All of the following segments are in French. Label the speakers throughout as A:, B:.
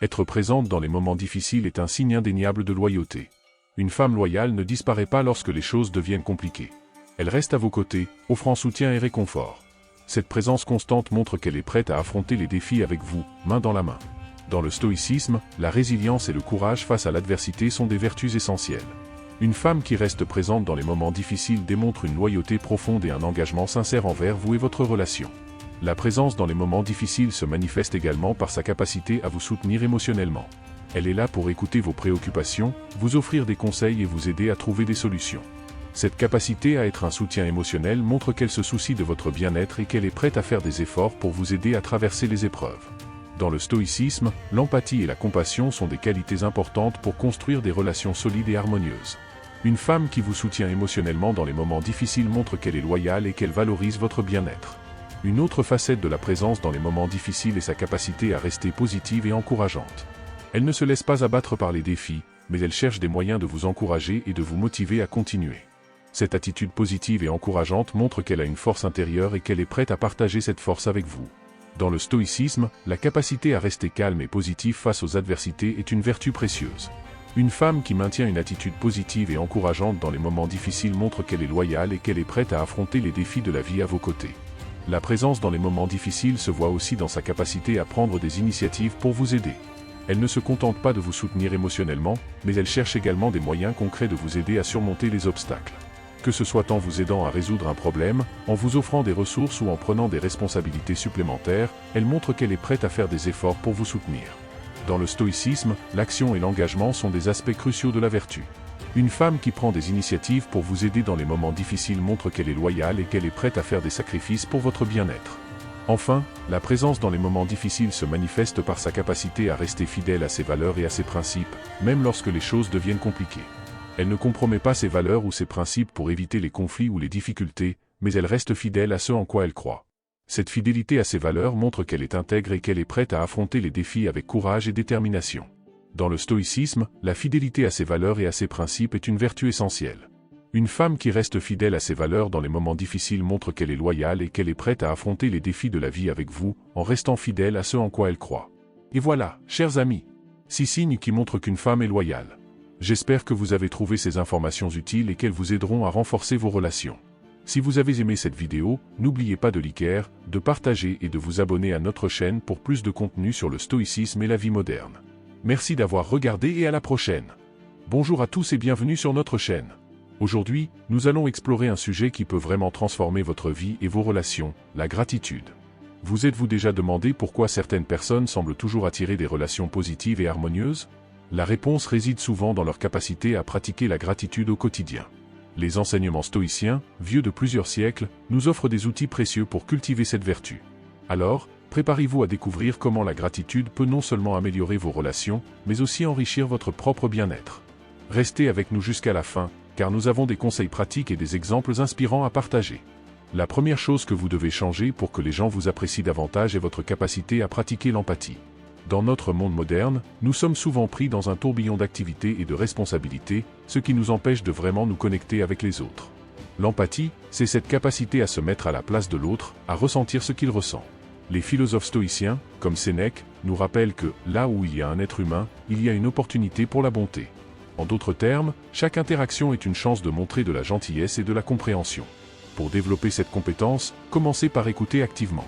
A: Être présente dans les moments difficiles est un signe indéniable de loyauté. Une femme loyale ne disparaît pas lorsque les choses deviennent compliquées. Elle reste à vos côtés, offrant soutien et réconfort. Cette présence constante montre qu'elle est prête à affronter les défis avec vous, main dans la main. Dans le stoïcisme, la résilience et le courage face à l'adversité sont des vertus essentielles. Une femme qui reste présente dans les moments difficiles démontre une loyauté profonde et un engagement sincère envers vous et votre relation. La présence dans les moments difficiles se manifeste également par sa capacité à vous soutenir émotionnellement. Elle est là pour écouter vos préoccupations, vous offrir des conseils et vous aider à trouver des solutions. Cette capacité à être un soutien émotionnel montre qu'elle se soucie de votre bien-être et qu'elle est prête à faire des efforts pour vous aider à traverser les épreuves. Dans le stoïcisme, l'empathie et la compassion sont des qualités importantes pour construire des relations solides et harmonieuses. Une femme qui vous soutient émotionnellement dans les moments difficiles montre qu'elle est loyale et qu'elle valorise votre bien-être. Une autre facette de la présence dans les moments difficiles est sa capacité à rester positive et encourageante. Elle ne se laisse pas abattre par les défis, mais elle cherche des moyens de vous encourager et de vous motiver à continuer. Cette attitude positive et encourageante montre qu'elle a une force intérieure et qu'elle est prête à partager cette force avec vous. Dans le stoïcisme, la capacité à rester calme et positif face aux adversités est une vertu précieuse. Une femme qui maintient une attitude positive et encourageante dans les moments difficiles montre qu'elle est loyale et qu'elle est prête à affronter les défis de la vie à vos côtés. La présence dans les moments difficiles se voit aussi dans sa capacité à prendre des initiatives pour vous aider. Elle ne se contente pas de vous soutenir émotionnellement, mais elle cherche également des moyens concrets de vous aider à surmonter les obstacles. Que ce soit en vous aidant à résoudre un problème, en vous offrant des ressources ou en prenant des responsabilités supplémentaires, elle montre qu'elle est prête à faire des efforts pour vous soutenir. Dans le stoïcisme, l'action et l'engagement sont des aspects cruciaux de la vertu. Une femme qui prend des initiatives pour vous aider dans les moments difficiles montre qu'elle est loyale et qu'elle est prête à faire des sacrifices pour votre bien-être. Enfin, la présence dans les moments difficiles se manifeste par sa capacité à rester fidèle à ses valeurs et à ses principes, même lorsque les choses deviennent compliquées. Elle ne compromet pas ses valeurs ou ses principes pour éviter les conflits ou les difficultés, mais elle reste fidèle à ce en quoi elle croit. Cette fidélité à ses valeurs montre qu'elle est intègre et qu'elle est prête à affronter les défis avec courage et détermination. Dans le stoïcisme, la fidélité à ses valeurs et à ses principes est une vertu essentielle. Une femme qui reste fidèle à ses valeurs dans les moments difficiles montre qu'elle est loyale et qu'elle est prête à affronter les défis de la vie avec vous, en restant fidèle à ce en quoi elle croit. Et voilà, chers amis, 6 signes qui montrent qu'une femme est loyale. J'espère que vous avez trouvé ces informations utiles et qu'elles vous aideront à renforcer vos relations. Si vous avez aimé cette vidéo, n'oubliez pas de liker, de partager et de vous abonner à notre chaîne pour plus de contenu sur le stoïcisme et la vie moderne. Merci d'avoir regardé et à la prochaine. Bonjour à tous et bienvenue sur notre chaîne. Aujourd'hui, nous allons explorer un sujet qui peut vraiment transformer votre vie et vos relations, la gratitude. Vous êtes-vous déjà demandé pourquoi certaines personnes semblent toujours attirer des relations positives et harmonieuses? La réponse réside souvent dans leur capacité à pratiquer la gratitude au quotidien. Les enseignements stoïciens, vieux de plusieurs siècles, nous offrent des outils précieux pour cultiver cette vertu. Alors, préparez-vous à découvrir comment la gratitude peut non seulement améliorer vos relations, mais aussi enrichir votre propre bien-être. Restez avec nous jusqu'à la fin, car nous avons des conseils pratiques et des exemples inspirants à partager. La première chose que vous devez changer pour que les gens vous apprécient davantage est votre capacité à pratiquer l'empathie. Dans notre monde moderne, nous sommes souvent pris dans un tourbillon d'activités et de responsabilités, ce qui nous empêche de vraiment nous connecter avec les autres. L'empathie, c'est cette capacité à se mettre à la place de l'autre, à ressentir ce qu'il ressent. Les philosophes stoïciens, comme Sénèque, nous rappellent que, là où il y a un être humain, il y a une opportunité pour la bonté. En d'autres termes, chaque interaction est une chance de montrer de la gentillesse et de la compréhension. Pour développer cette compétence, commencez par écouter activement.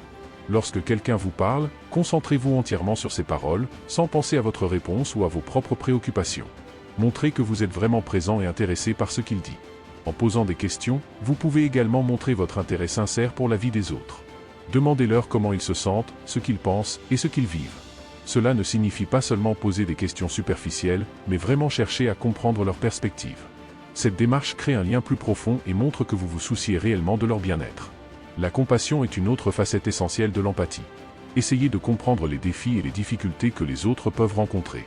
A: Lorsque quelqu'un vous parle, concentrez-vous entièrement sur ses paroles, sans penser à votre réponse ou à vos propres préoccupations. Montrez que vous êtes vraiment présent et intéressé par ce qu'il dit. En posant des questions, vous pouvez également montrer votre intérêt sincère pour la vie des autres. Demandez-leur comment ils se sentent, ce qu'ils pensent et ce qu'ils vivent. Cela ne signifie pas seulement poser des questions superficielles, mais vraiment chercher à comprendre leur perspective. Cette démarche crée un lien plus profond et montre que vous vous souciez réellement de leur bien-être. La compassion est une autre facette essentielle de l'empathie. Essayez de comprendre les défis et les difficultés que les autres peuvent rencontrer.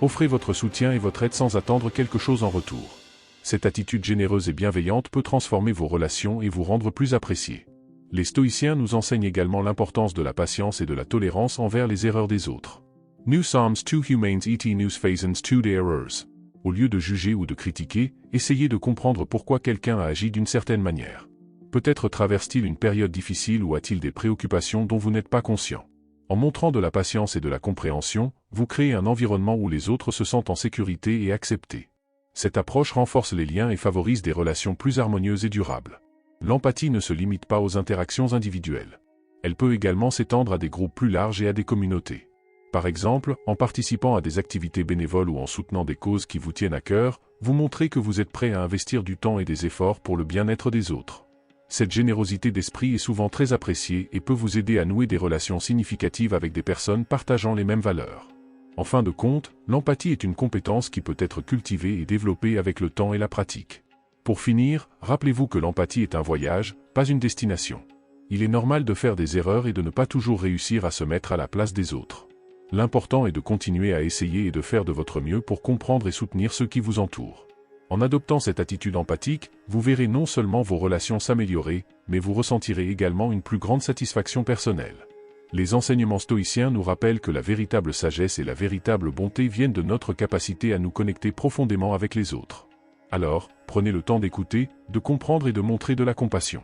A: Offrez votre soutien et votre aide sans attendre quelque chose en retour. Cette attitude généreuse et bienveillante peut transformer vos relations et vous rendre plus apprécié. Les stoïciens nous enseignent également l'importance de la patience et de la tolérance envers les erreurs des autres. Nous sommes tous humains et nous faisons tous des erreurs. Au lieu de juger ou de critiquer, essayez de comprendre pourquoi quelqu'un a agi d'une certaine manière. Peut-être traverse-t-il une période difficile ou a-t-il des préoccupations dont vous n'êtes pas conscient. En montrant de la patience et de la compréhension, vous créez un environnement où les autres se sentent en sécurité et acceptés. Cette approche renforce les liens et favorise des relations plus harmonieuses et durables. L'empathie ne se limite pas aux interactions individuelles. Elle peut également s'étendre à des groupes plus larges et à des communautés. Par exemple, en participant à des activités bénévoles ou en soutenant des causes qui vous tiennent à cœur, vous montrez que vous êtes prêt à investir du temps et des efforts pour le bien-être des autres. Cette générosité d'esprit est souvent très appréciée et peut vous aider à nouer des relations significatives avec des personnes partageant les mêmes valeurs. En fin de compte, l'empathie est une compétence qui peut être cultivée et développée avec le temps et la pratique. Pour finir, rappelez-vous que l'empathie est un voyage, pas une destination. Il est normal de faire des erreurs et de ne pas toujours réussir à se mettre à la place des autres. L'important est de continuer à essayer et de faire de votre mieux pour comprendre et soutenir ceux qui vous entourent. En adoptant cette attitude empathique, vous verrez non seulement vos relations s'améliorer, mais vous ressentirez également une plus grande satisfaction personnelle. Les enseignements stoïciens nous rappellent que la véritable sagesse et la véritable bonté viennent de notre capacité à nous connecter profondément avec les autres. Alors, prenez le temps d'écouter, de comprendre et de montrer de la compassion.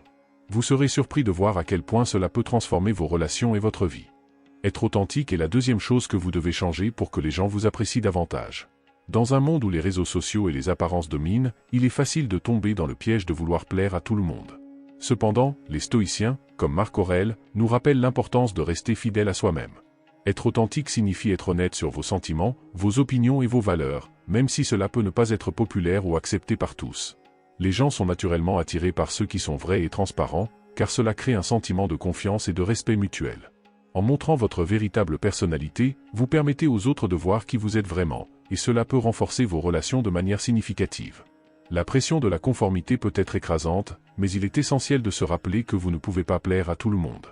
A: Vous serez surpris de voir à quel point cela peut transformer vos relations et votre vie. Être authentique est la deuxième chose que vous devez changer pour que les gens vous apprécient davantage. Dans un monde où les réseaux sociaux et les apparences dominent, il est facile de tomber dans le piège de vouloir plaire à tout le monde. Cependant, les stoïciens, comme Marc Aurèle, nous rappellent l'importance de rester fidèle à soi-même. Être authentique signifie être honnête sur vos sentiments, vos opinions et vos valeurs, même si cela peut ne pas être populaire ou accepté par tous. Les gens sont naturellement attirés par ceux qui sont vrais et transparents, car cela crée un sentiment de confiance et de respect mutuel. En montrant votre véritable personnalité, vous permettez aux autres de voir qui vous êtes vraiment, et cela peut renforcer vos relations de manière significative. La pression de la conformité peut être écrasante, mais il est essentiel de se rappeler que vous ne pouvez pas plaire à tout le monde.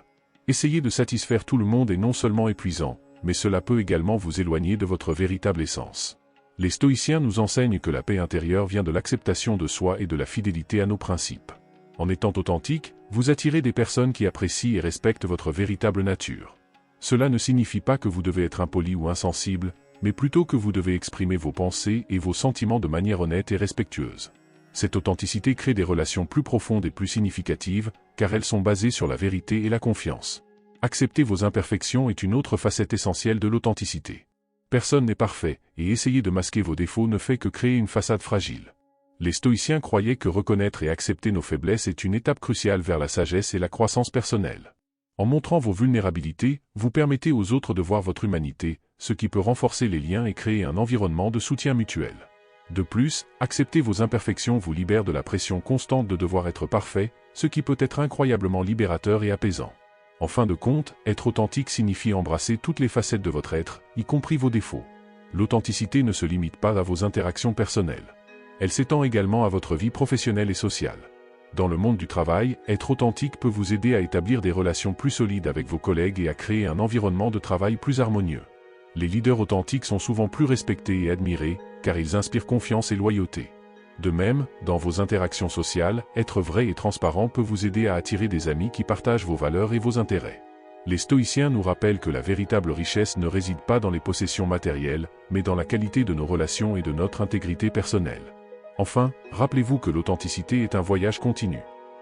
A: Essayer de satisfaire tout le monde est non seulement épuisant, mais cela peut également vous éloigner de votre véritable essence. Les stoïciens nous enseignent que la paix intérieure vient de l'acceptation de soi et de la fidélité à nos principes. En étant authentique, vous attirez des personnes qui apprécient et respectent votre véritable nature. Cela ne signifie pas que vous devez être impoli ou insensible, mais plutôt que vous devez exprimer vos pensées et vos sentiments de manière honnête et respectueuse. Cette authenticité crée des relations plus profondes et plus significatives, car elles sont basées sur la vérité et la confiance. Accepter vos imperfections est une autre facette essentielle de l'authenticité. Personne n'est parfait, et essayer de masquer vos défauts ne fait que créer une façade fragile. Les stoïciens croyaient que reconnaître et accepter nos faiblesses est une étape cruciale vers la sagesse et la croissance personnelle. En montrant vos vulnérabilités, vous permettez aux autres de voir votre humanité, ce qui peut renforcer les liens et créer un environnement de soutien mutuel. De plus, accepter vos imperfections vous libère de la pression constante de devoir être parfait, ce qui peut être incroyablement libérateur et apaisant. En fin de compte, être authentique signifie embrasser toutes les facettes de votre être, y compris vos défauts. L'authenticité ne se limite pas à vos interactions personnelles. Elle s'étend également à votre vie professionnelle et sociale. Dans le monde du travail, être authentique peut vous aider à établir des relations plus solides avec vos collègues et à créer un environnement de travail plus harmonieux. Les leaders authentiques sont souvent plus respectés et admirés, car ils inspirent confiance et loyauté. De même, dans vos interactions sociales, être vrai et transparent peut vous aider à attirer des amis qui partagent vos valeurs et vos intérêts. Les stoïciens nous rappellent que la véritable richesse ne réside pas dans les possessions matérielles, mais dans la qualité de nos relations et de notre intégrité personnelle. Enfin, rappelez-vous que l'authenticité est un voyage continu.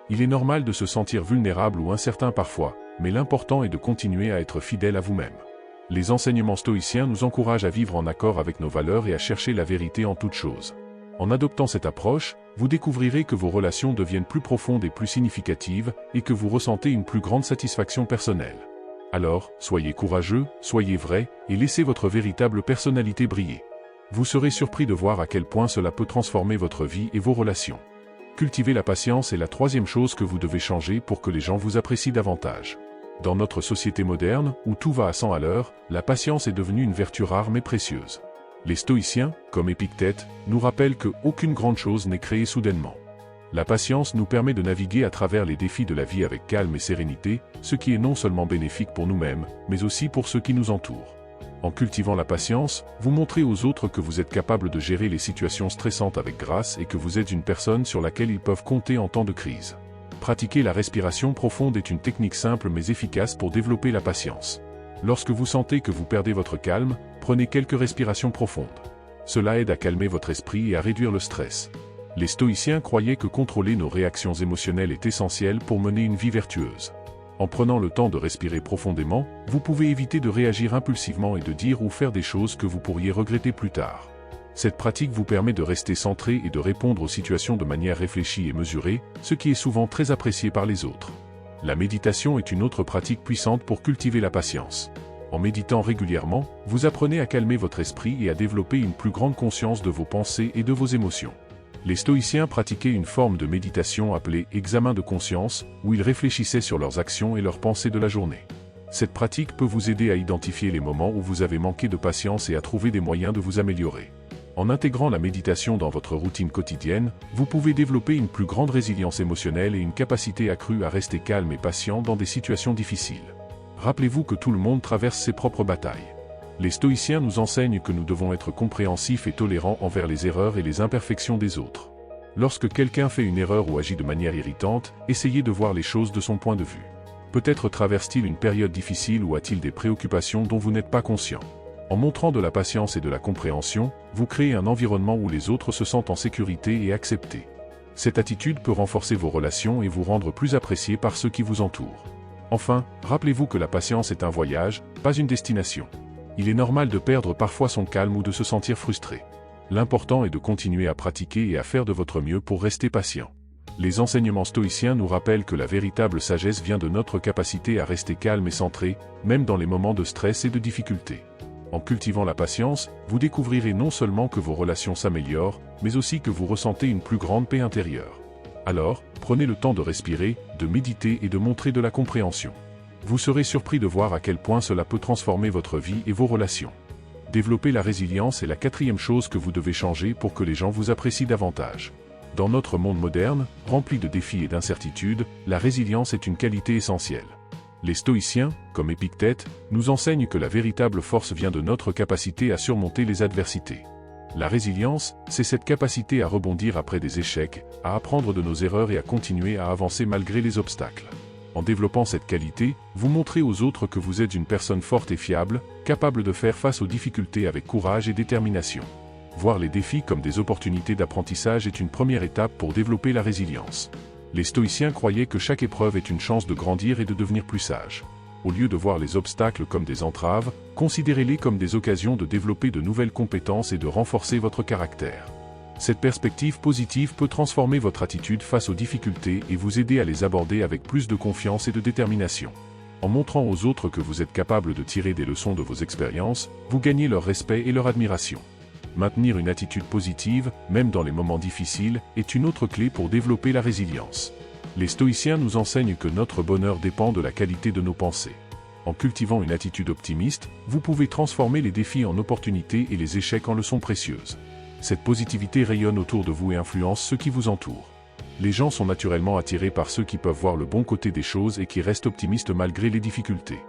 A: Il est normal de se sentir vulnérable ou incertain parfois, mais l'important est de continuer à être fidèle à vous-même. Les enseignements stoïciens nous encouragent à vivre en accord avec nos valeurs et à chercher la vérité en toutes choses. En adoptant cette approche, vous découvrirez que vos relations deviennent plus profondes et plus significatives, et que vous ressentez une plus grande satisfaction personnelle. Alors, soyez courageux, soyez vrai, et laissez votre véritable personnalité briller. Vous serez surpris de voir à quel point cela peut transformer votre vie et vos relations. Cultiver la patience est la troisième chose que vous devez changer pour que les gens vous apprécient davantage. Dans notre société moderne, où tout va à 100 à l'heure, la patience est devenue une vertu rare mais précieuse. Les stoïciens, comme Épictète, nous rappellent qu'aucune grande chose n'est créée soudainement. La patience nous permet de naviguer à travers les défis de la vie avec calme et sérénité, ce qui est non seulement bénéfique pour nous-mêmes, mais aussi pour ceux qui nous entourent. En cultivant la patience, vous montrez aux autres que vous êtes capable de gérer les situations stressantes avec grâce et que vous êtes une personne sur laquelle ils peuvent compter en temps de crise. Pratiquer la respiration profonde est une technique simple mais efficace pour développer la patience. Lorsque vous sentez que vous perdez votre calme, prenez quelques respirations profondes. Cela aide à calmer votre esprit et à réduire le stress. Les stoïciens croyaient que contrôler nos réactions émotionnelles est essentiel pour mener une vie vertueuse. En prenant le temps de respirer profondément, vous pouvez éviter de réagir impulsivement et de dire ou faire des choses que vous pourriez regretter plus tard. Cette pratique vous permet de rester centré et de répondre aux situations de manière réfléchie et mesurée, ce qui est souvent très apprécié par les autres. La méditation est une autre pratique puissante pour cultiver la patience. En méditant régulièrement, vous apprenez à calmer votre esprit et à développer une plus grande conscience de vos pensées et de vos émotions. Les stoïciens pratiquaient une forme de méditation appelée examen de conscience, où ils réfléchissaient sur leurs actions et leurs pensées de la journée. Cette pratique peut vous aider à identifier les moments où vous avez manqué de patience et à trouver des moyens de vous améliorer. En intégrant la méditation dans votre routine quotidienne, vous pouvez développer une plus grande résilience émotionnelle et une capacité accrue à rester calme et patient dans des situations difficiles. Rappelez-vous que tout le monde traverse ses propres batailles. Les stoïciens nous enseignent que nous devons être compréhensifs et tolérants envers les erreurs et les imperfections des autres. Lorsque quelqu'un fait une erreur ou agit de manière irritante, essayez de voir les choses de son point de vue. Peut-être traverse-t-il une période difficile ou a-t-il des préoccupations dont vous n'êtes pas conscient. En montrant de la patience et de la compréhension, vous créez un environnement où les autres se sentent en sécurité et acceptés. Cette attitude peut renforcer vos relations et vous rendre plus apprécié par ceux qui vous entourent. Enfin, rappelez-vous que la patience est un voyage, pas une destination. Il est normal de perdre parfois son calme ou de se sentir frustré. L'important est de continuer à pratiquer et à faire de votre mieux pour rester patient. Les enseignements stoïciens nous rappellent que la véritable sagesse vient de notre capacité à rester calme et centré, même dans les moments de stress et de difficulté. En cultivant la patience, vous découvrirez non seulement que vos relations s'améliorent, mais aussi que vous ressentez une plus grande paix intérieure. Alors, prenez le temps de respirer, de méditer et de montrer de la compréhension. Vous serez surpris de voir à quel point cela peut transformer votre vie et vos relations. Développer la résilience est la quatrième chose que vous devez changer pour que les gens vous apprécient davantage. Dans notre monde moderne, rempli de défis et d'incertitudes, la résilience est une qualité essentielle. Les stoïciens, comme Épictète, nous enseignent que la véritable force vient de notre capacité à surmonter les adversités. La résilience, c'est cette capacité à rebondir après des échecs, à apprendre de nos erreurs et à continuer à avancer malgré les obstacles. En développant cette qualité, vous montrez aux autres que vous êtes une personne forte et fiable, capable de faire face aux difficultés avec courage et détermination. Voir les défis comme des opportunités d'apprentissage est une première étape pour développer la résilience. Les stoïciens croyaient que chaque épreuve est une chance de grandir et de devenir plus sage. Au lieu de voir les obstacles comme des entraves, considérez-les comme des occasions de développer de nouvelles compétences et de renforcer votre caractère. Cette perspective positive peut transformer votre attitude face aux difficultés et vous aider à les aborder avec plus de confiance et de détermination. En montrant aux autres que vous êtes capable de tirer des leçons de vos expériences, vous gagnez leur respect et leur admiration. Maintenir une attitude positive, même dans les moments difficiles, est une autre clé pour développer la résilience. Les stoïciens nous enseignent que notre bonheur dépend de la qualité de nos pensées. En cultivant une attitude optimiste, vous pouvez transformer les défis en opportunités et les échecs en leçons précieuses. Cette positivité rayonne autour de vous et influence ceux qui vous entourent. Les gens sont naturellement attirés par ceux qui peuvent voir le bon côté des choses et qui restent optimistes malgré les difficultés.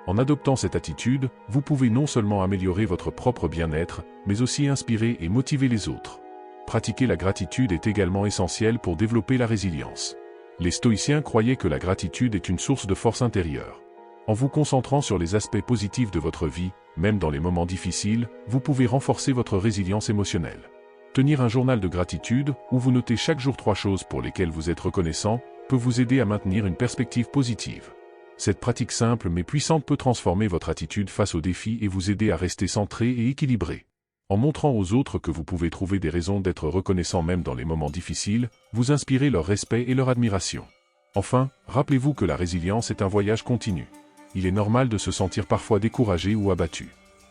A: En adoptant cette attitude, vous pouvez non seulement améliorer votre propre bien-être, mais aussi inspirer et motiver les autres. Pratiquer la gratitude est également essentiel pour développer la résilience. Les stoïciens croyaient que la gratitude est une source de force intérieure. En vous concentrant sur les aspects positifs de votre vie, même dans les moments difficiles, vous pouvez renforcer votre résilience émotionnelle. Tenir un journal de gratitude, où vous notez chaque jour 3 choses pour lesquelles vous êtes reconnaissant, peut vous aider à maintenir une perspective positive. Cette pratique simple mais puissante peut transformer votre attitude face aux défis et vous aider à rester centré et équilibré. En montrant aux autres que vous pouvez trouver des raisons d'être reconnaissant même dans les moments difficiles, vous inspirez leur respect et leur admiration. Enfin, rappelez-vous que la résilience est un voyage continu. Il est normal de se sentir parfois découragé ou abattu.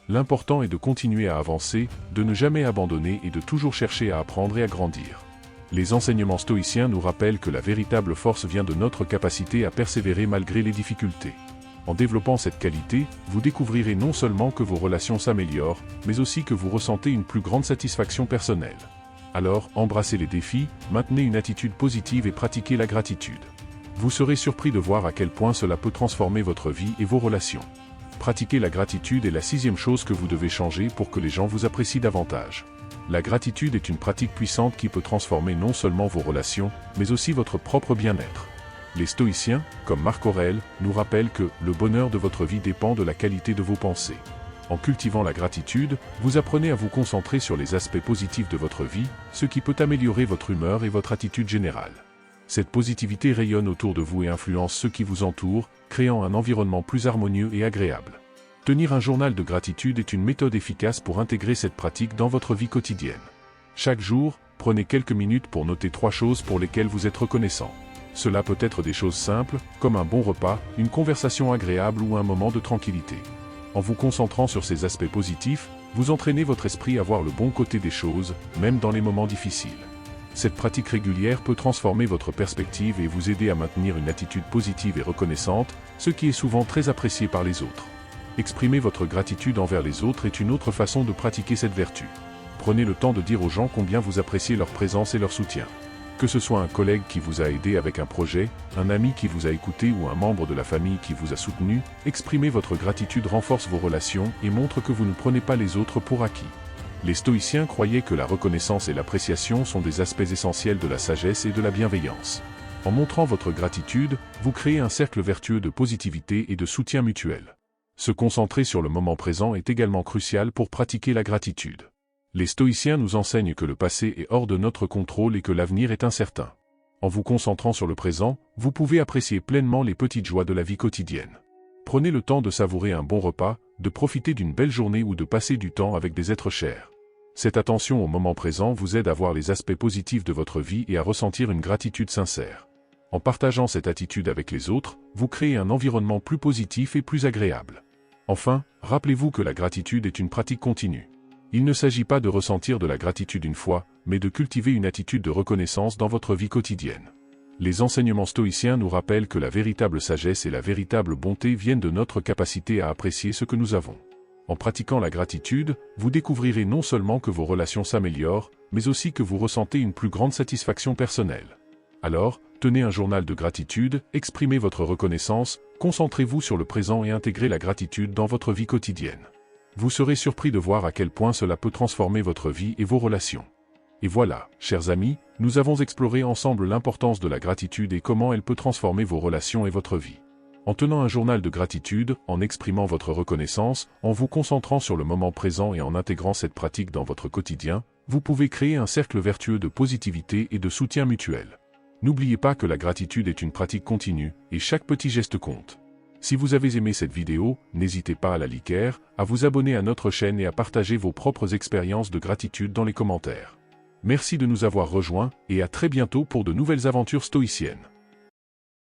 A: L'important est de continuer à avancer, de ne jamais abandonner et de toujours chercher à apprendre et à grandir. Les enseignements stoïciens nous rappellent que la véritable force vient de notre capacité à persévérer malgré les difficultés. En développant cette qualité, vous découvrirez non seulement que vos relations s'améliorent, mais aussi que vous ressentez une plus grande satisfaction personnelle. Alors, embrassez les défis, maintenez une attitude positive et pratiquez la gratitude. Vous serez surpris de voir à quel point cela peut transformer votre vie et vos relations. Pratiquer la gratitude est la 6e chose que vous devez changer pour que les gens vous apprécient davantage. La gratitude est une pratique puissante qui peut transformer non seulement vos relations, mais aussi votre propre bien-être. Les stoïciens, comme Marc Aurèle, nous rappellent que le bonheur de votre vie dépend de la qualité de vos pensées. En cultivant la gratitude, vous apprenez à vous concentrer sur les aspects positifs de votre vie, ce qui peut améliorer votre humeur et votre attitude générale. Cette positivité rayonne autour de vous et influence ceux qui vous entourent, créant un environnement plus harmonieux et agréable. Tenir un journal de gratitude est une méthode efficace pour intégrer cette pratique dans votre vie quotidienne. Chaque jour, prenez quelques minutes pour noter 3 choses pour lesquelles vous êtes reconnaissant. Cela peut être des choses simples, comme un bon repas, une conversation agréable ou un moment de tranquillité. En vous concentrant sur ces aspects positifs, vous entraînez votre esprit à voir le bon côté des choses, même dans les moments difficiles. Cette pratique régulière peut transformer votre perspective et vous aider à maintenir une attitude positive et reconnaissante, ce qui est souvent très apprécié par les autres. Exprimer votre gratitude envers les autres est une autre façon de pratiquer cette vertu. Prenez le temps de dire aux gens combien vous appréciez leur présence et leur soutien. Que ce soit un collègue qui vous a aidé avec un projet, un ami qui vous a écouté ou un membre de la famille qui vous a soutenu, exprimer votre gratitude renforce vos relations et montre que vous ne prenez pas les autres pour acquis. Les stoïciens croyaient que la reconnaissance et l'appréciation sont des aspects essentiels de la sagesse et de la bienveillance. En montrant votre gratitude, vous créez un cercle vertueux de positivité et de soutien mutuel. Se concentrer sur le moment présent est également crucial pour pratiquer la gratitude. Les stoïciens nous enseignent que le passé est hors de notre contrôle et que l'avenir est incertain. En vous concentrant sur le présent, vous pouvez apprécier pleinement les petites joies de la vie quotidienne. Prenez le temps de savourer un bon repas, de profiter d'une belle journée ou de passer du temps avec des êtres chers. Cette attention au moment présent vous aide à voir les aspects positifs de votre vie et à ressentir une gratitude sincère. En partageant cette attitude avec les autres, vous créez un environnement plus positif et plus agréable. Enfin, rappelez-vous que la gratitude est une pratique continue. Il ne s'agit pas de ressentir de la gratitude une fois, mais de cultiver une attitude de reconnaissance dans votre vie quotidienne. Les enseignements stoïciens nous rappellent que la véritable sagesse et la véritable bonté viennent de notre capacité à apprécier ce que nous avons. En pratiquant la gratitude, vous découvrirez non seulement que vos relations s'améliorent, mais aussi que vous ressentez une plus grande satisfaction personnelle. Alors, tenez un journal de gratitude, exprimez votre reconnaissance, concentrez-vous sur le présent et intégrez la gratitude dans votre vie quotidienne. Vous serez surpris de voir à quel point cela peut transformer votre vie et vos relations. Et voilà, chers amis, nous avons exploré ensemble l'importance de la gratitude et comment elle peut transformer vos relations et votre vie. En tenant un journal de gratitude, en exprimant votre reconnaissance, en vous concentrant sur le moment présent et en intégrant cette pratique dans votre quotidien, vous pouvez créer un cercle vertueux de positivité et de soutien mutuel. N'oubliez pas que la gratitude est une pratique continue, et chaque petit geste compte. Si vous avez aimé cette vidéo, n'hésitez pas à la liker, à vous abonner à notre chaîne et à partager vos propres expériences de gratitude dans les commentaires. Merci de nous avoir rejoints, et à très bientôt pour de nouvelles aventures stoïciennes.